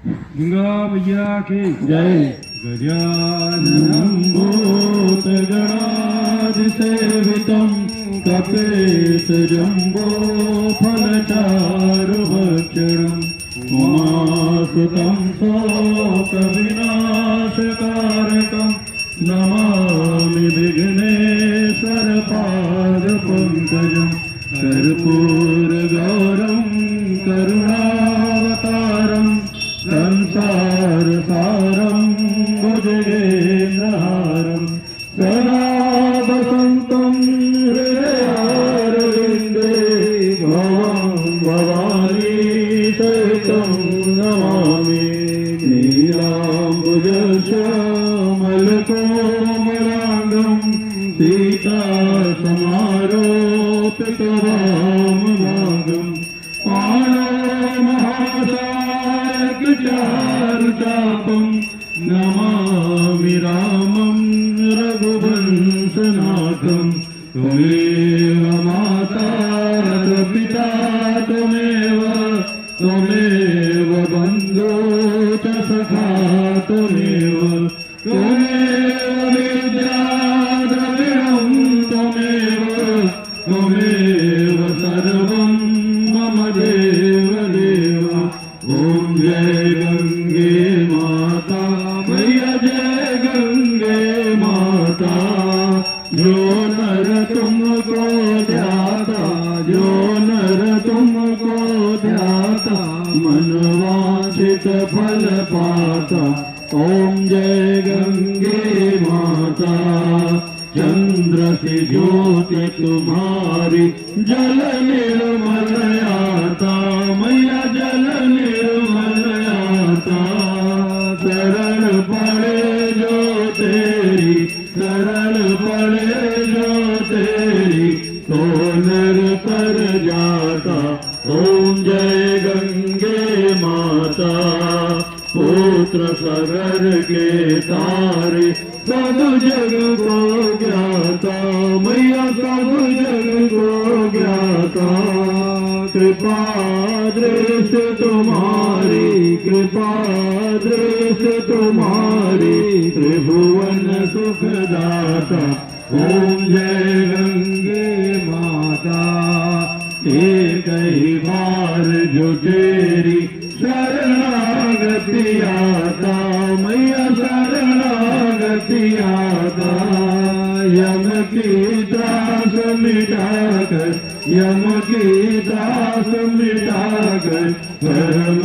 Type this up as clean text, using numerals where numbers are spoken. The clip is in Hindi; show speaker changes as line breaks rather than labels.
गंगा मैया की
जय।
गजाननं
भूतगणादिसेवितं कपेतजम्बो फलचारुभक्षणम् उमासुतं शोकविनाशकारकं नमामि विघ्नेश्वरपादपङ्कजं कर्पूरगौरं करुणावतारं संसारसारं भुजगेन्द्रहारं सदा वसन्तं हृदयारविन्दे भवं भवानी सहितं नमामि नीलाम्बुजश्यामलकोमलाङ्गं सीतासमारोपितवामभागम् चारुचापं नमामि रामं रघुवंशनाथं त्वमेव माता पिता त्वमेव बन्धो च सखा त्वमेव विद्या द्रविणं त्वमेव सर्वं मम देव देव। ओम जय गंगे माता मैया जय गंगे माता जो नर तुमको ध्याता मनवांछित फल पाता। ओम जय गंगे माता चंद्र से ज्योति तुम्हारी जल निर्मल आता मैया जल निर्मल आता। शरण पड़े जो तेरी तो नर कर जाता। ओम जय गंगे माता पुत्र सगर के तारे सब जग को ज्ञाता मैया सब जग को ज्ञाता। कृपा दृष्टि तुम्हारी त्रिभुवन सुखदाता। ओम जय गंगे माता एक ही बार जो तेरी शरणागति आता मैया शरणागति आता। यम की त्रास मिटाकर परम